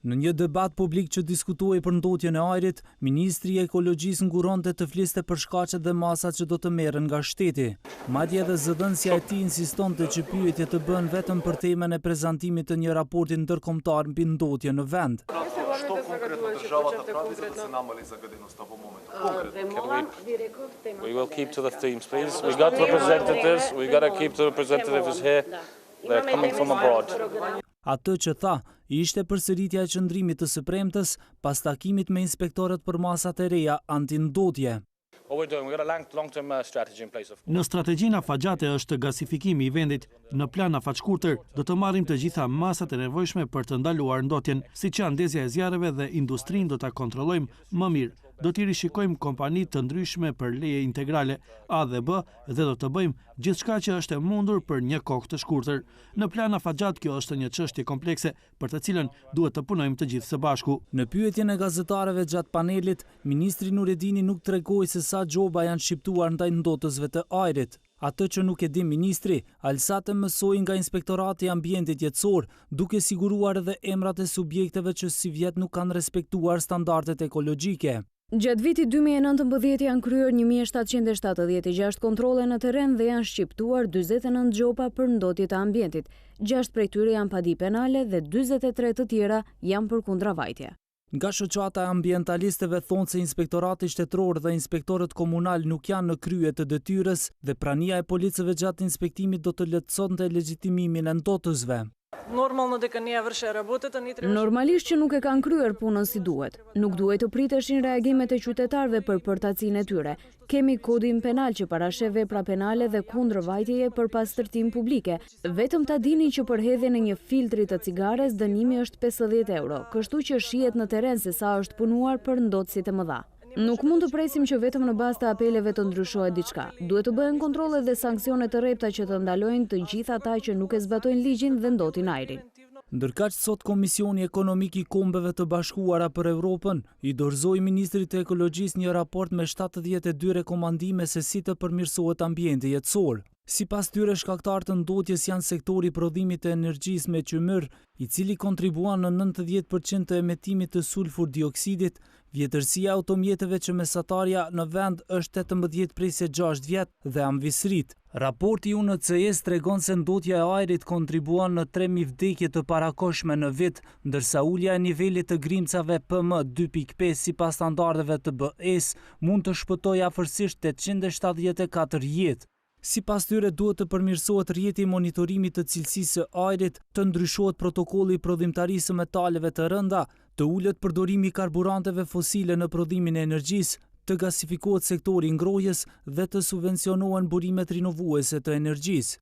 Në një debat publik që diskutoi për ndotjen e ajrit, Ministri i Ekologjisë nguronte të fliste për shkaqet dhe masat që do të merren nga shteti. Madje edhe zëdhënësja e tij insistonte që pyetjet të bëhen vetëm për temën e prezantimit të një raporti ndërkombëtar mbi ndotjen në vend. Что конкретно держава направи, за да се намали загадеността во моментот? We will keep to the themes, please. We got representatives. We got to keep the representatives here. They're coming from abroad. Atë që tha, ishte përsëritja e qëndrimit të së premtes pas takimit me inspektorët për masat e reja antindotje. What we're doing, we've got a long-term strategy in place. Në strategjinë afatgjate është gasifikimi i vendit. Në plan afatshkurtër do të marrim të gjitha masat e nevojshme për të ndaluar ndotjen, siç janë ndezja e zjarreve dhe industrinë do ta kontrollojmë më mirë. Do t'i rishikojmë kompani të ndryshme për leje integrale A dhe B dhe do të bëjmë gjithçka që është e mundur për një kohë të shkurtër. Në plan afatgjat kjo është një çështje komplekse për të cilën duhet të punojmë të gjithë së bashku. Në pyetjen e gazetarëve gjatë panelit, ministri Nuretini nuk tregoi se sa gjoba janë shqiptuar ndaj ndotësve të ajrit. Atë që nuk e di ministri, alsate mësoi nga Inspektorati i Ambientit Jetësor, duke siguruar edhe emrat e subjekteve që si vjet nuk kanë respektuar standardet ekologjike. Gjatë vitit 2019 janë kryer 1776 kontrolle në terren dhe janë shqiptuar 49 gjopa për ndotje të ambientit. 6 prej tyre janë padi penale dhe 43 të tjera janë për kundravajtje. Nga shoqata e ambientalistëve thonë se Inspektorati Shtetëror dhe inspektorët komunal nuk janë në krye të detyrës dhe prania e policëve gjatë inspektimit do të lehtësonte legjitimimin e ndotësve. Normalisht që nuk e kanë kryer punën si duhet. Nuk duhet të priteshin reagimet e qytetarëve për përtacinë e tyre. Kemi kodin penal që parasheh vepra penale dhe kundërvajtjeje për pastërtim publike. Vetëm ta dini që për hedhjen e një filtri të cigares dënimi është 50 euro, kështu që shihet në terren se sa është punuar për ndotësit e mëdha. Nuk mund të presim që vetëm në bazë të apeleve të ndryshohet diçka. Duhet të bëhen kontrolle dhe sanksione të rrepta që të ndalojnë të gjithë ata që nuk e zbatojnë ligjin dhe ndotin ajrin. Ndërkaq sot Komisioni Ekonomik i Kombeve të Bashkuara për Evropën i dorëzoi ministrit të ekologjisë një raport me 72 rekomandime se si të përmirësohet ambienti jetësor. Sipas tyre, shkaktar të ndotjes janë sektori i prodhimit të energjisë me qymyr, i cili kontribuan në 90% të emetimit të sulfur dioksidit, vjetërsia e automjeteve që mesatarja në vend është 18/6 vjet dhe amvisrit. Raporti UNCS tregon se ndotja e ajrit kontribuan në 3000 vdekje të parakohshme në vit, ndërsa ulja e nivelit të grimcave PM2.5 sipas standardeve të BE-s mund të shpëtojë afërsisht 874 jetë. Sipas tyre duhet të përmirësohet rrjeti i monitorimit të cilësisë së ajrit, të ndryshohet protokolli i prodhimtarisë së metaleve të rënda, të ulët përdorimi i karburanteve fosile në prodhimin e energjisë, të gasifikohet sektori i ngrohjes dhe të subvencionohen burimet rinovuese të energjisë.